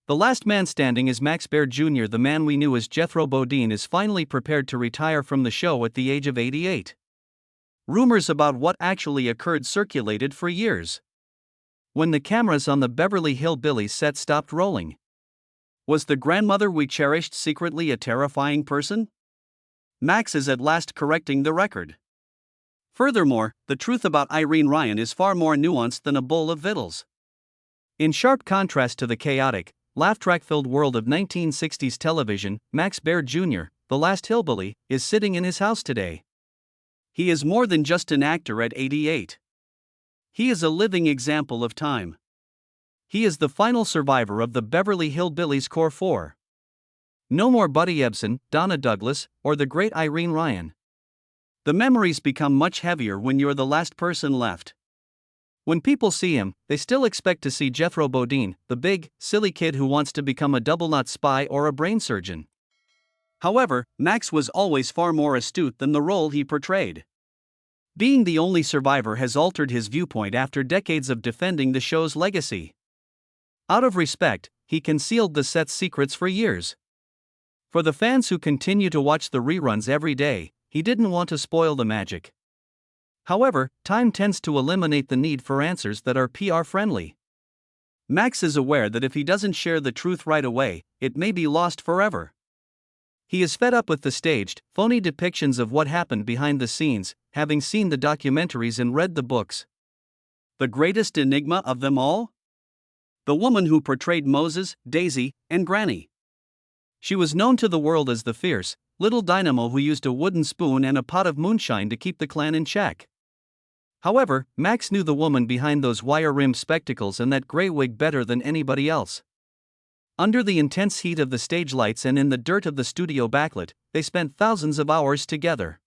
The last man standing is Max Baer Jr. The man we knew as Jethro Bodine is finally prepared to retire from the show at the age of 88. Rumors about what actually occurred circulated for years. When the cameras on the Beverly Hillbillies set stopped rolling, was the grandmother we cherished secretly a terrifying person? Max is at last correcting the record. Furthermore, the truth about Irene Ryan is far more nuanced than a bowl of victuals. In sharp contrast to the chaotic, laugh-track-filled world of 1960s television, Max Baer Jr., the last hillbilly, is sitting in his house today. He is more than just an actor at 88. He is a living example of time. He is the final survivor of the Beverly Hillbillies Core 4. No more Buddy Ebsen, Donna Douglas, or the great Irene Ryan. The memories become much heavier when you're the last person left. When people see him, they still expect to see Jethro Bodine, the big, silly kid who wants to become a double-knot spy or a brain surgeon. However, Max was always far more astute than the role he portrayed. Being the only survivor has altered his viewpoint after decades of defending the show's legacy. Out of respect, he concealed the set's secrets for years. For the fans who continue to watch the reruns every day, he didn't want to spoil the magic. However, time tends to eliminate the need for answers that are PR-friendly. Max is aware that if he doesn't share the truth right away, it may be lost forever. He is fed up with the staged, phony depictions of what happened behind the scenes, having seen the documentaries and read the books. The greatest enigma of them all? The woman who portrayed Moses, Daisy, and Granny. She was known to the world as the fierce, little dynamo who used a wooden spoon and a pot of moonshine to keep the clan in check. However, Max knew the woman behind those wire-rimmed spectacles and that gray wig better than anybody else. Under the intense heat of the stage lights and in the dirt of the studio backlit, they spent thousands of hours together.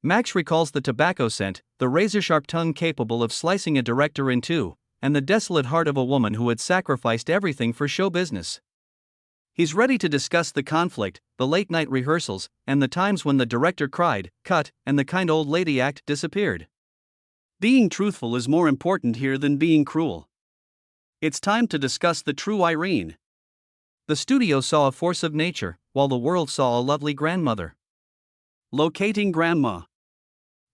Max recalls the tobacco scent, the razor-sharp tongue capable of slicing a director in two, and the desolate heart of a woman who had sacrificed everything for show business. He's ready to discuss the conflict, the late-night rehearsals, and the times when the director cried, cut, and the kind old lady act disappeared. Being truthful is more important here than being cruel. It's time to discuss the true Irene. The studio saw a force of nature, while the world saw a lovely grandmother. Locating Grandma.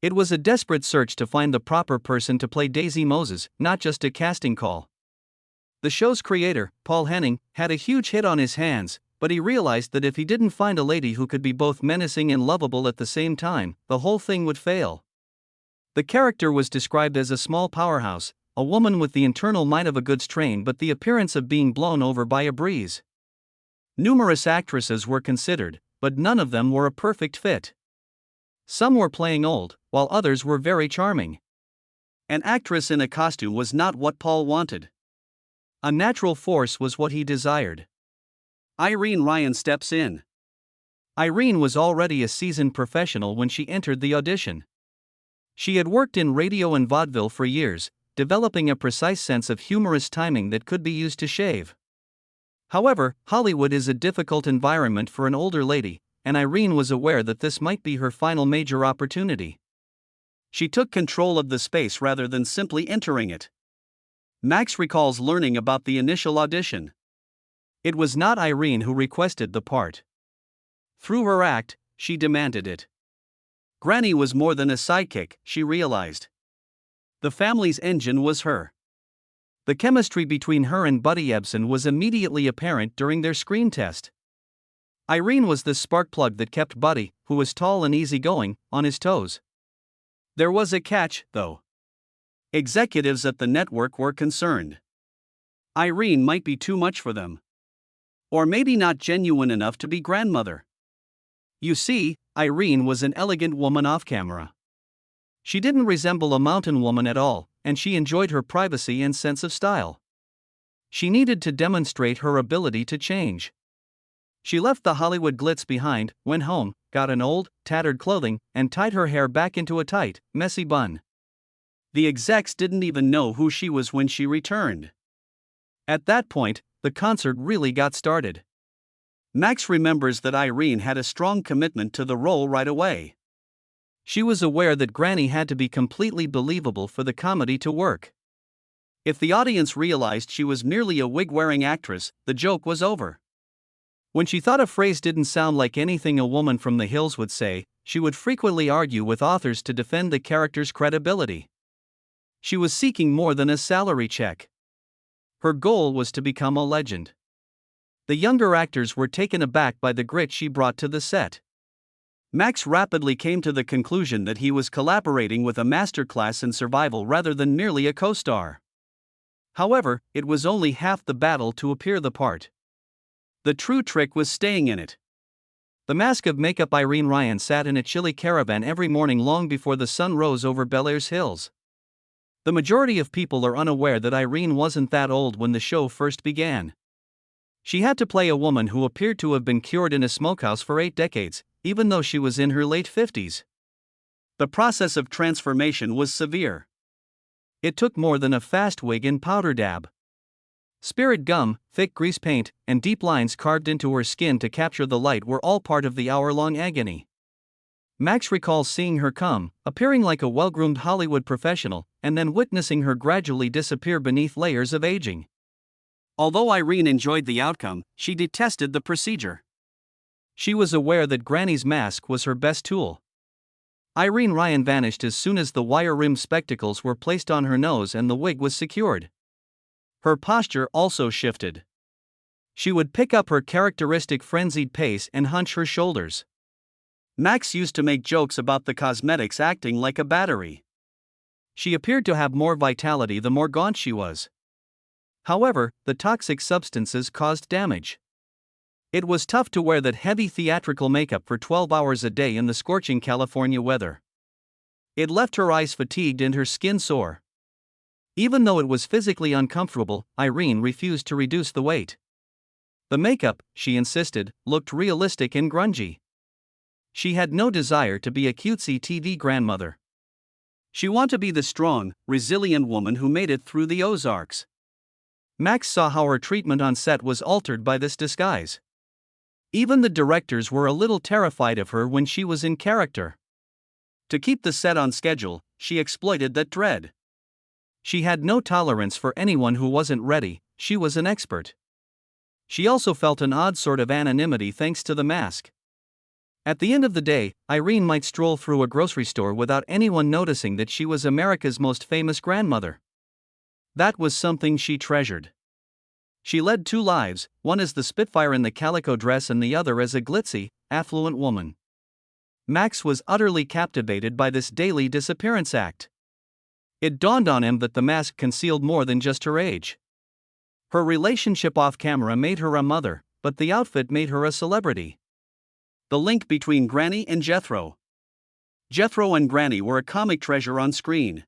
It was a desperate search to find the proper person to play Daisy Moses, not just a casting call. The show's creator, Paul Henning, had a huge hit on his hands, but he realized that if he didn't find a lady who could be both menacing and lovable at the same time, the whole thing would fail. The character was described as a small powerhouse, a woman with the internal might of a goods train but the appearance of being blown over by a breeze. Numerous actresses were considered, but none of them were a perfect fit. Some were playing old, while others were very charming. An actress in a costume was not what Paul wanted. A natural force was what he desired. Irene Ryan steps in. Irene was already a seasoned professional when she entered the audition. She had worked in radio and vaudeville for years, developing a precise sense of humorous timing that could be used to shave. However, Hollywood is a difficult environment for an older lady, and Irene was aware that this might be her final major opportunity. She took control of the space rather than simply entering it. Max recalls learning about the initial audition. It was not Irene who requested the part. Through her act, she demanded it. Granny was more than a sidekick, she realized. The family's engine was her. The chemistry between her and Buddy Ebsen was immediately apparent during their screen test. Irene was the spark plug that kept Buddy, who was tall and easygoing, on his toes. There was a catch, though. Executives at the network were concerned. Irene might be too much for them. Or maybe not genuine enough to be grandmother. You see, Irene was an elegant woman off camera. She didn't resemble a mountain woman at all, and she enjoyed her privacy and sense of style. She needed to demonstrate her ability to change. She left the Hollywood glitz behind, went home, got an old, tattered clothing, and tied her hair back into a tight, messy bun. The execs didn't even know who she was when she returned. At that point, the concert really got started. Max remembers that Irene had a strong commitment to the role right away. She was aware that Granny had to be completely believable for the comedy to work. If the audience realized she was merely a wig-wearing actress, the joke was over. When she thought a phrase didn't sound like anything a woman from the hills would say, she would frequently argue with authors to defend the character's credibility. She was seeking more than a salary check. Her goal was to become a legend. The younger actors were taken aback by the grit she brought to the set. Max rapidly came to the conclusion that he was collaborating with a masterclass in survival rather than merely a co-star. However, it was only half the battle to appear the part. The true trick was staying in it. The mask of makeup Irene Ryan sat in a chilly caravan every morning long before the sun rose over Bel Air's hills. The majority of people are unaware that Irene wasn't that old when the show first began. She had to play a woman who appeared to have been cured in a smokehouse for 8 decades, even though she was in her late 50s. The process of transformation was severe. It took more than a fast wig and powder dab. Spirit gum, thick grease paint, and deep lines carved into her skin to capture the light were all part of the hour-long agony. Max recalls seeing her come, appearing like a well-groomed Hollywood professional, and then witnessing her gradually disappear beneath layers of aging. Although Irene enjoyed the outcome, she detested the procedure. She was aware that Granny's mask was her best tool. Irene Ryan vanished as soon as the wire-rimmed spectacles were placed on her nose and the wig was secured. Her posture also shifted. She would pick up her characteristic frenzied pace and hunch her shoulders. Max used to make jokes about the cosmetics acting like a battery. She appeared to have more vitality the more gaunt she was. However, the toxic substances caused damage. It was tough to wear that heavy theatrical makeup for 12 hours a day in the scorching California weather. It left her eyes fatigued and her skin sore. Even though it was physically uncomfortable, Irene refused to reduce the weight. The makeup, she insisted, looked realistic and grungy. She had no desire to be a cutesy TV grandmother. She wanted to be the strong, resilient woman who made it through the Ozarks. Max saw how her treatment on set was altered by this disguise. Even the directors were a little terrified of her when she was in character. To keep the set on schedule, she exploited that dread. She had no tolerance for anyone who wasn't ready, she was an expert. She also felt an odd sort of anonymity thanks to the mask. At the end of the day, Irene might stroll through a grocery store without anyone noticing that she was America's most famous grandmother. That was something she treasured. She led 2 lives, one as the Spitfire in the calico dress and the other as a glitzy, affluent woman. Max was utterly captivated by this daily disappearance act. It dawned on him that the mask concealed more than just her age. Her relationship off-camera made her a mother, but the outfit made her a celebrity. The link between Granny and Jethro. Jethro and Granny were a comic treasure on screen.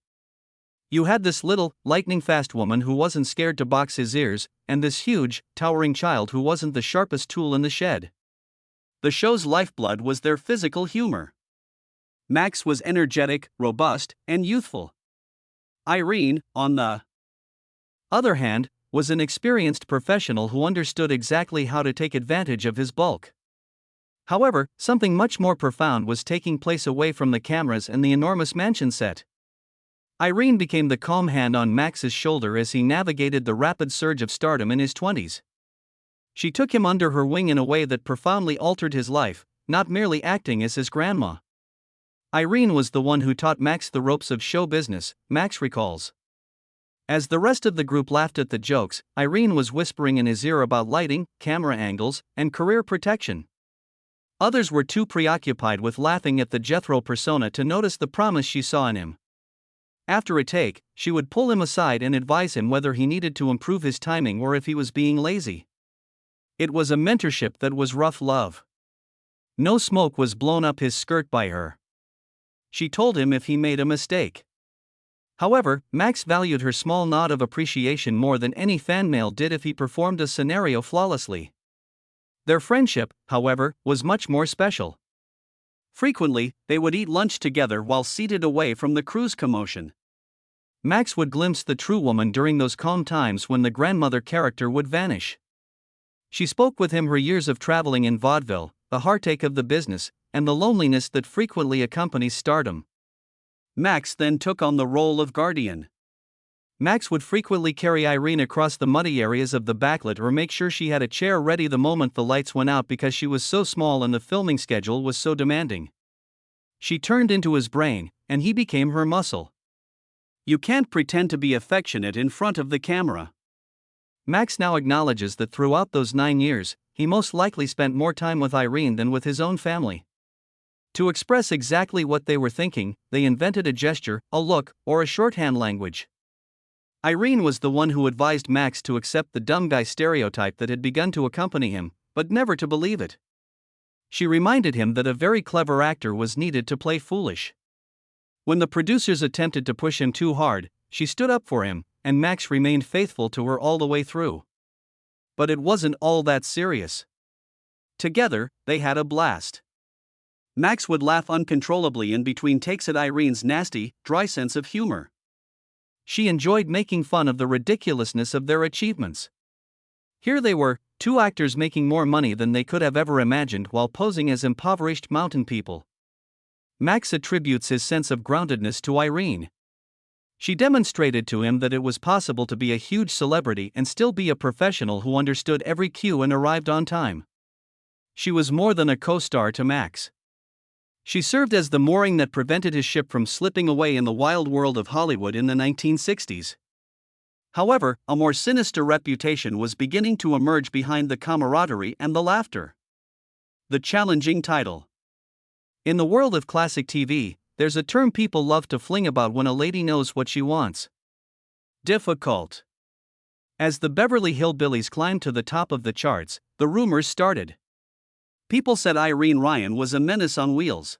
You had this little, lightning-fast woman who wasn't scared to box his ears, and this huge, towering child who wasn't the sharpest tool in the shed. The show's lifeblood was their physical humor. Max was energetic, robust, and youthful. Irene, on the other hand, was an experienced professional who understood exactly how to take advantage of his bulk. However, something much more profound was taking place away from the cameras and the enormous mansion set. Irene became the calm hand on Max's shoulder as he navigated the rapid surge of stardom in his 20s. She took him under her wing in a way that profoundly altered his life, not merely acting as his grandma. Irene was the one who taught Max the ropes of show business, Max recalls. As the rest of the group laughed at the jokes, Irene was whispering in his ear about lighting, camera angles, and career protection. Others were too preoccupied with laughing at the Jethro persona to notice the promise she saw in him. After a take, she would pull him aside and advise him whether he needed to improve his timing or if he was being lazy. It was a mentorship that was rough love. No smoke was blown up his skirt by her. She told him if he made a mistake. However, Max valued her small nod of appreciation more than any fan mail did if he performed a scenario flawlessly. Their friendship, however, was much more special. Frequently, they would eat lunch together while seated away from the cruise commotion. Max would glimpse the true woman during those calm times when the grandmother character would vanish. She spoke with him her years of traveling in vaudeville, the heartache of the business, and the loneliness that frequently accompanies stardom. Max then took on the role of guardian. Max would frequently carry Irene across the muddy areas of the backlit or make sure she had a chair ready the moment the lights went out because she was so small and the filming schedule was so demanding. She turned into his brain, and he became her muscle. You can't pretend to be affectionate in front of the camera. Max now acknowledges that throughout those 9 years, he most likely spent more time with Irene than with his own family. To express exactly what they were thinking, they invented a gesture, a look, or a shorthand language. Irene was the one who advised Max to accept the dumb guy stereotype that had begun to accompany him, but never to believe it. She reminded him that a very clever actor was needed to play foolish. When the producers attempted to push him too hard, she stood up for him, and Max remained faithful to her all the way through. But it wasn't all that serious. Together, they had a blast. Max would laugh uncontrollably in between takes at Irene's nasty, dry sense of humor. She enjoyed making fun of the ridiculousness of their achievements. Here they were, two actors making more money than they could have ever imagined while posing as impoverished mountain people. Max attributes his sense of groundedness to Irene. She demonstrated to him that it was possible to be a huge celebrity and still be a professional who understood every cue and arrived on time. She was more than a co-star to Max. She served as the mooring that prevented his ship from slipping away in the wild world of Hollywood in the 1960s. However, a more sinister reputation was beginning to emerge behind the camaraderie and the laughter. The challenging title. In the world of classic TV, there's a term people love to fling about when a lady knows what she wants. Difficult. As the Beverly Hillbillies climbed to the top of the charts, the rumors started. People said Irene Ryan was a menace on wheels.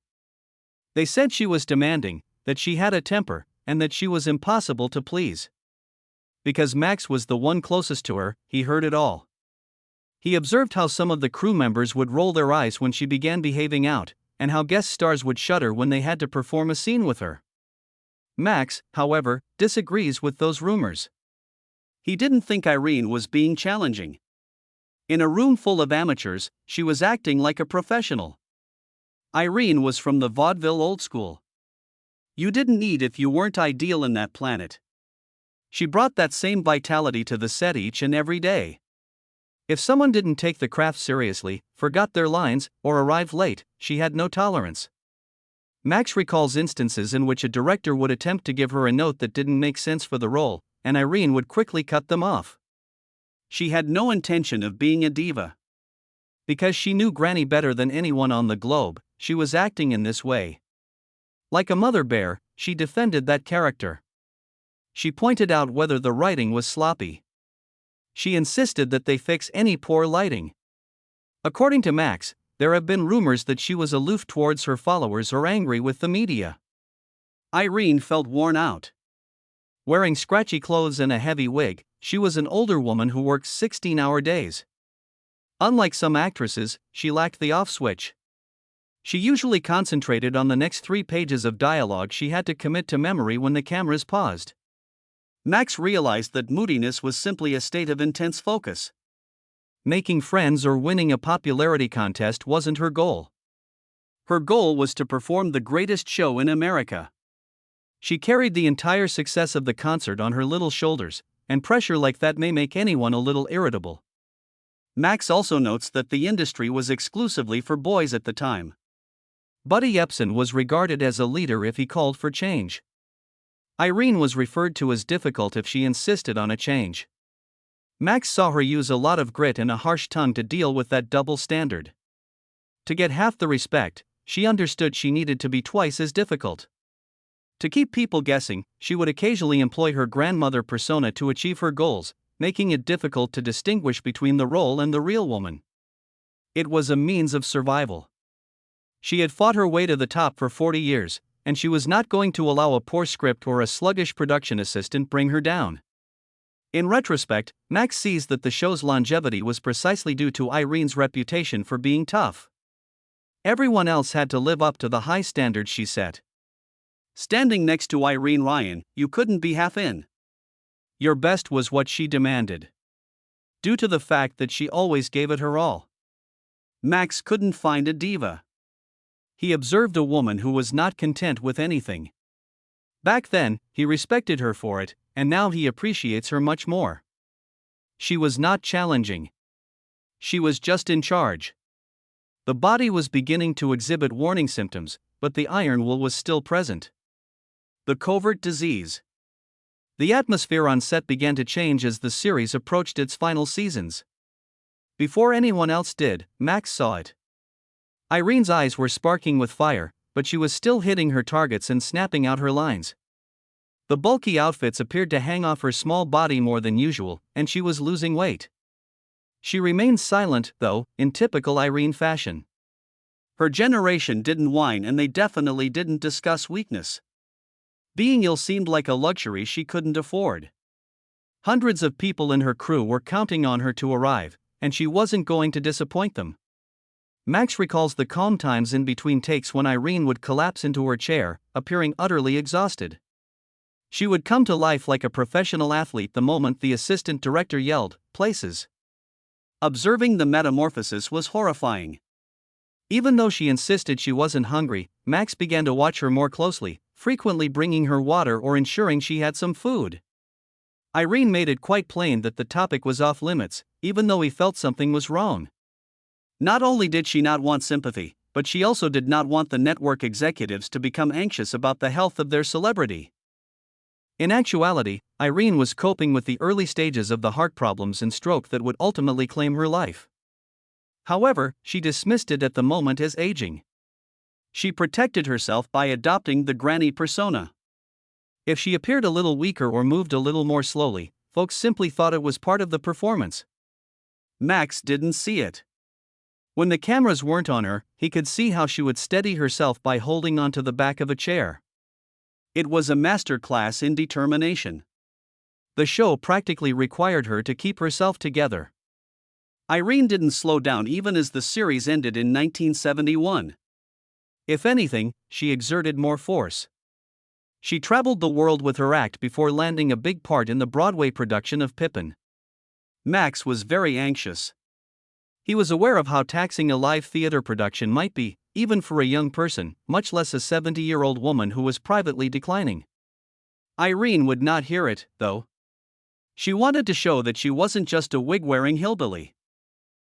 They said she was demanding, that she had a temper, and that she was impossible to please. Because Max was the one closest to her, he heard it all. He observed how some of the crew members would roll their eyes when she began behaving out, and how guest stars would shudder when they had to perform a scene with her. Max, however, disagrees with those rumors. He didn't think Irene was being challenging. In a room full of amateurs, she was acting like a professional. Irene was from the vaudeville old school. You didn't need if you weren't ideal in that planet. She brought that same vitality to the set each and every day. If someone didn't take the craft seriously, forgot their lines, or arrived late, she had no tolerance. Max recalls instances in which a director would attempt to give her a note that didn't make sense for the role, and Irene would quickly cut them off. She had no intention of being a diva. Because she knew Granny better than anyone on the globe, she was acting in this way. Like a mother bear, she defended that character. She pointed out whether the writing was sloppy. She insisted that they fix any poor lighting. According to Max, there have been rumors that she was aloof towards her followers or angry with the media. Irene felt worn out. Wearing scratchy clothes and a heavy wig, she was an older woman who worked 16-hour days. Unlike some actresses, she lacked the off switch. She usually concentrated on the next 3 pages of dialogue she had to commit to memory when the cameras paused. Max realized that moodiness was simply a state of intense focus. Making friends or winning a popularity contest wasn't her goal. Her goal was to perform the greatest show in America. She carried the entire success of the concert on her little shoulders, and pressure like that may make anyone a little irritable. Max also notes that the industry was exclusively for boys at the time. Buddy Epson was regarded as a leader if he called for change. Irene was referred to as difficult if she insisted on a change. Max saw her use a lot of grit and a harsh tongue to deal with that double standard. To get half the respect, she understood she needed to be twice as difficult. To keep people guessing, she would occasionally employ her grandmother persona to achieve her goals, making it difficult to distinguish between the role and the real woman. It was a means of survival. She had fought her way to the top for 40 years, and she was not going to allow a poor script or a sluggish production assistant bring her down. In retrospect, Max sees that the show's longevity was precisely due to Irene's reputation for being tough. Everyone else had to live up to the high standards she set. Standing next to Irene Ryan, you couldn't be half in. Your best was what she demanded. Due to the fact that she always gave it her all. Max couldn't find a diva. He observed a woman who was not content with anything. Back then, he respected her for it, and now he appreciates her much more. She was not challenging. She was just in charge. The body was beginning to exhibit warning symptoms, but the iron will was still present. The covert disease. The atmosphere on set began to change as the series approached its final seasons. Before anyone else did, Max saw it. Irene's eyes were sparking with fire, but she was still hitting her targets and snapping out her lines. The bulky outfits appeared to hang off her small body more than usual, and she was losing weight. She remained silent, though, in typical Irene fashion. Her generation didn't whine and they definitely didn't discuss weakness. Being ill seemed like a luxury she couldn't afford. Hundreds of people in her crew were counting on her to arrive, and she wasn't going to disappoint them. Max recalls the calm times in between takes when Irene would collapse into her chair, appearing utterly exhausted. She would come to life like a professional athlete the moment the assistant director yelled, "Places." Observing the metamorphosis was horrifying. Even though she insisted she wasn't hungry, Max began to watch her more closely, frequently bringing her water or ensuring she had some food. Irene made it quite plain that the topic was off limits, even though he felt something was wrong. Not only did she not want sympathy, but she also did not want the network executives to become anxious about the health of their celebrity. In actuality, Irene was coping with the early stages of the heart problems and stroke that would ultimately claim her life. However, she dismissed it at the moment as aging. She protected herself by adopting the granny persona. If she appeared a little weaker or moved a little more slowly, folks simply thought it was part of the performance. Max didn't see it. When the cameras weren't on her, he could see how she would steady herself by holding onto the back of a chair. It was a master class in determination. The show practically required her to keep herself together. Irene didn't slow down even as the series ended in 1971. If anything, she exerted more force. She traveled the world with her act before landing a big part in the Broadway production of Pippin. Max was very anxious. He was aware of how taxing a live theater production might be, even for a young person, much less a 70-year-old woman who was privately declining. Irene would not hear it, though. She wanted to show that she wasn't just a wig-wearing hillbilly.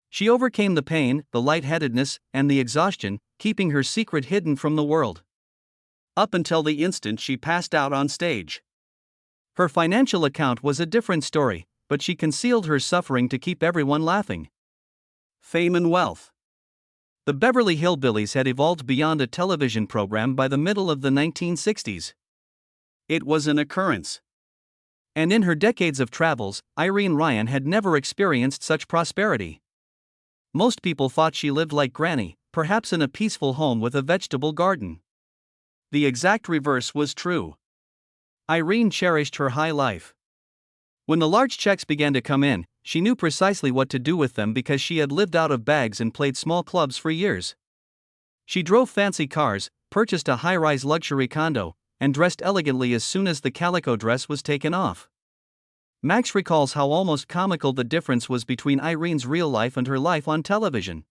She overcame the pain, the lightheadedness, and the exhaustion, keeping her secret hidden from the world. Up until the instant she passed out on stage. Her financial account was a different story, but she concealed her suffering to keep everyone laughing. Fame and wealth. The Beverly Hillbillies had evolved beyond a television program by the middle of the 1960s. It was an occurrence. And in her decades of travels, Irene Ryan had never experienced such prosperity. Most people thought she lived like Granny, perhaps in a peaceful home with a vegetable garden. The exact reverse was true. Irene cherished her high life. When the large checks began to come in, she knew precisely what to do with them because she had lived out of bags and played small clubs for years. She drove fancy cars, purchased a high-rise luxury condo, and dressed elegantly as soon as the calico dress was taken off. Max recalls how almost comical the difference was between Irene's real life and her life on television.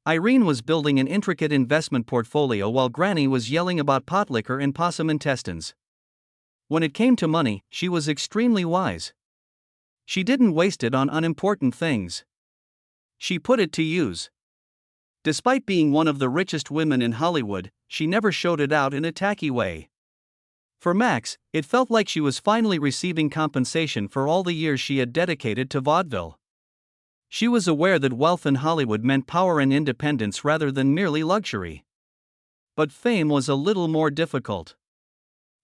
Irene was building an intricate investment portfolio while Granny was yelling about pot liquor and possum intestines. When it came to money, she was extremely wise. She didn't waste it on unimportant things. She put it to use. Despite being one of the richest women in Hollywood, she never showed it out in a tacky way. For Max, it felt like she was finally receiving compensation for all the years she had dedicated to vaudeville. She was aware that wealth in Hollywood meant power and independence rather than merely luxury. But fame was a little more difficult.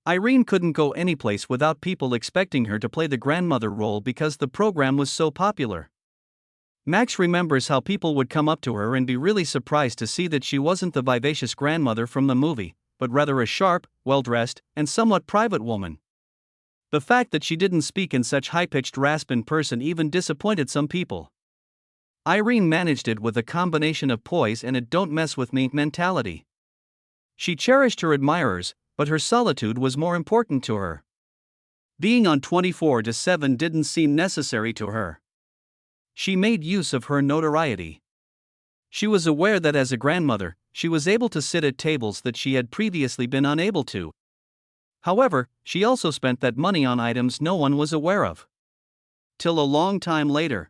Irene couldn't go anyplace without people expecting her to play the grandmother role because the program was so popular. Max remembers how people would come up to her and be really surprised to see that she wasn't the vivacious grandmother from the movie, but rather a sharp, well-dressed, and somewhat private woman. The fact that she didn't speak in such high-pitched rasp in person even disappointed some people. Irene managed it with a combination of poise and a don't-mess-with-me mentality. She cherished her admirers, but her solitude was more important to her. Being on 24/7 didn't seem necessary to her. She made use of her notoriety. She was aware that as a grandmother, she was able to sit at tables that she had previously been unable to. However, she also spent that money on items no one was aware of. Till a long time later.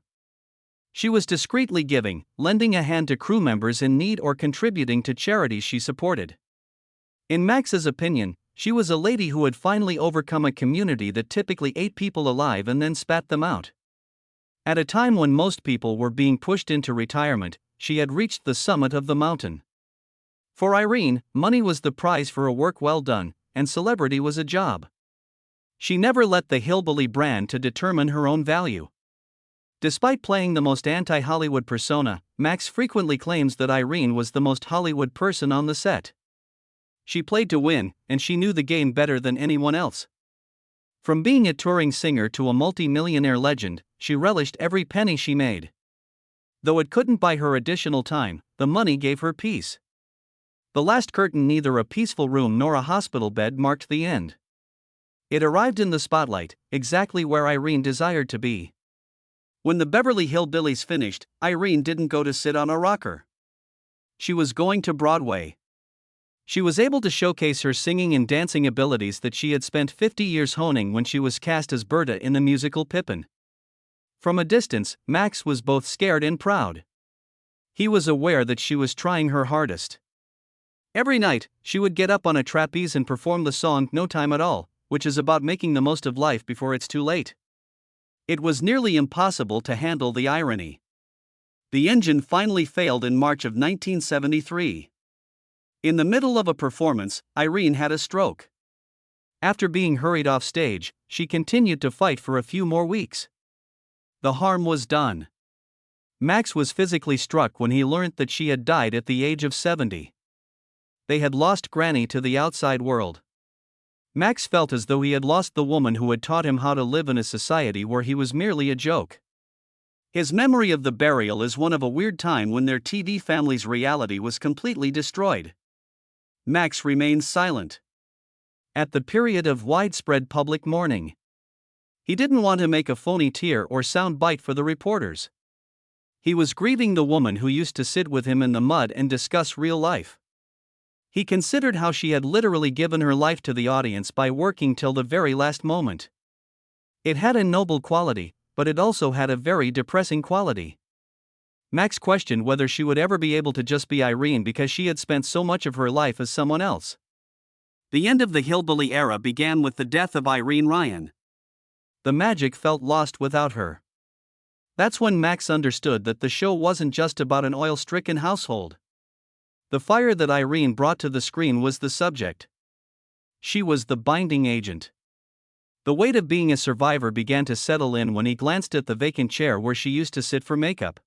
She was discreetly giving, lending a hand to crew members in need or contributing to charities she supported. In Max's opinion, she was a lady who had finally overcome a community that typically ate people alive and then spat them out. At a time when most people were being pushed into retirement, she had reached the summit of the mountain. For Irene, money was the prize for a work well done, and celebrity was a job. She never let the hillbilly brand to determine her own value. Despite playing the most anti-Hollywood persona, Max frequently claims that Irene was the most Hollywood person on the set. She played to win, and she knew the game better than anyone else. From being a touring singer to a multi-millionaire legend, she relished every penny she made. Though it couldn't buy her additional time, the money gave her peace. The last curtain, neither a peaceful room nor a hospital bed, marked the end. It arrived in the spotlight, exactly where Irene desired to be. When the Beverly Hillbillies finished, Irene didn't go to sit on a rocker. She was going to Broadway. She was able to showcase her singing and dancing abilities that she had spent 50 years honing when she was cast as Berta in the musical Pippin. From a distance, Max was both scared and proud. He was aware that she was trying her hardest. Every night, she would get up on a trapeze and perform the song No Time at All, which is about making the most of life before it's too late. It was nearly impossible to handle the irony. The engine finally failed in March of 1973. In the middle of a performance, Irene had a stroke. After being hurried off stage, she continued to fight for a few more weeks. The harm was done. Max was physically struck when he learned that she had died at the age of 70. They had lost Granny to the outside world. Max felt as though he had lost the woman who had taught him how to live in a society where he was merely a joke. His memory of the burial is one of a weird time when their TV family's reality was completely destroyed. Max remained silent. At the period of widespread public mourning, he didn't want to make a phony tear or sound bite for the reporters. He was grieving the woman who used to sit with him in the mud and discuss real life. He considered how she had literally given her life to the audience by working till the very last moment. It had a noble quality, but it also had a very depressing quality. Max questioned whether she would ever be able to just be Irene because she had spent so much of her life as someone else. The end of the hillbilly era began with the death of Irene Ryan. The magic felt lost without her. That's when Max understood that the show wasn't just about an oil-stricken household. The fire that Irene brought to the screen was the subject. She was the binding agent. The weight of being a survivor began to settle in when he glanced at the vacant chair where she used to sit for makeup.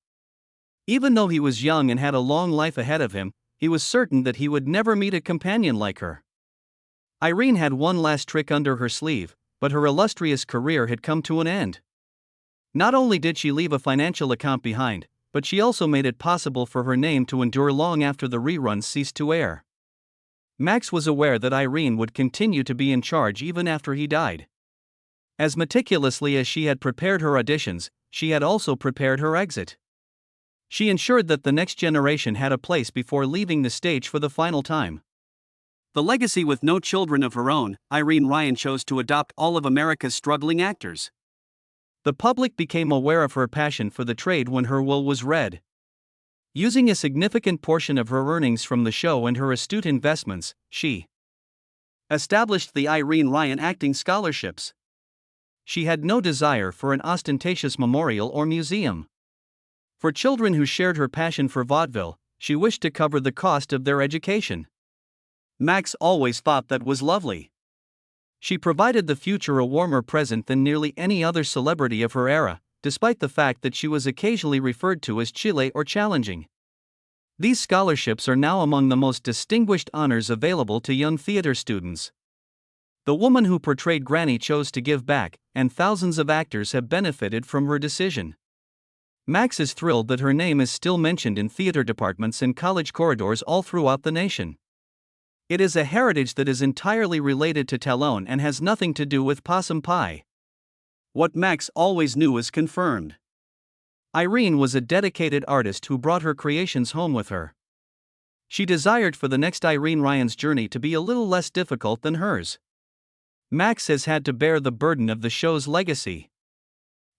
Even though he was young and had a long life ahead of him, he was certain that he would never meet a companion like her. Irene had one last trick under her sleeve, but her illustrious career had come to an end. Not only did she leave a financial account behind, but she also made it possible for her name to endure long after the reruns ceased to air. Max was aware that Irene would continue to be in charge even after he died. As meticulously as she had prepared her auditions, she had also prepared her exit. She ensured that the next generation had a place before leaving the stage for the final time. The legacy: with no children of her own, Irene Ryan chose to adopt all of America's struggling actors. The public became aware of her passion for the trade when her will was read. Using a significant portion of her earnings from the show and her astute investments, she established the Irene Ryan Acting Scholarships. She had no desire for an ostentatious memorial or museum. For children who shared her passion for vaudeville, she wished to cover the cost of their education. Max always thought that was lovely. She provided the future a warmer present than nearly any other celebrity of her era, despite the fact that she was occasionally referred to as Chile or challenging. These scholarships are now among the most distinguished honors available to young theater students. The woman who portrayed Granny chose to give back, and thousands of actors have benefited from her decision. Max is thrilled that her name is still mentioned in theater departments and college corridors all throughout the nation. It is a heritage that is entirely related to Talone and has nothing to do with possum pie. What Max always knew is confirmed. Irene was a dedicated artist who brought her creations home with her. She desired for the next Irene Ryan's journey to be a little less difficult than hers. Max has had to bear the burden of the show's legacy.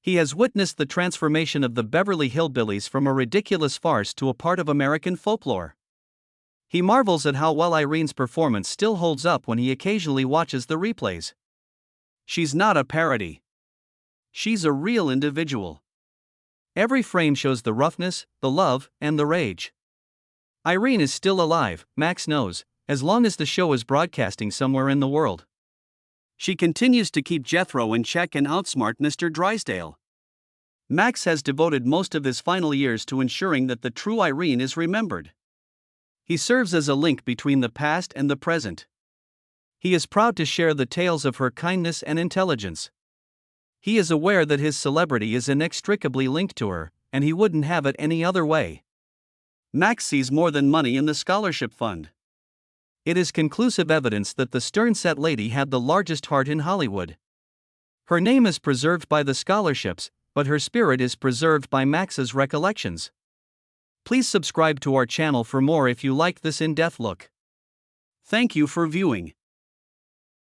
He has witnessed the transformation of the Beverly Hillbillies from a ridiculous farce to a part of American folklore. He marvels at how well Irene's performance still holds up when he occasionally watches the replays. She's not a parody. She's a real individual. Every frame shows the roughness, the love, and the rage. Irene is still alive, Max knows, as long as the show is broadcasting somewhere in the world. She continues to keep Jethro in check and outsmart Mr. Drysdale. Max has devoted most of his final years to ensuring that the true Irene is remembered. He serves as a link between the past and the present. He is proud to share the tales of her kindness and intelligence. He is aware that his celebrity is inextricably linked to her, and he wouldn't have it any other way. Max sees more than money in the scholarship fund. It is conclusive evidence that the stern-set lady had the largest heart in Hollywood. Her name is preserved by the scholarships, but her spirit is preserved by Max's recollections. Please subscribe to our channel for more if you liked this in-depth look. Thank you for viewing.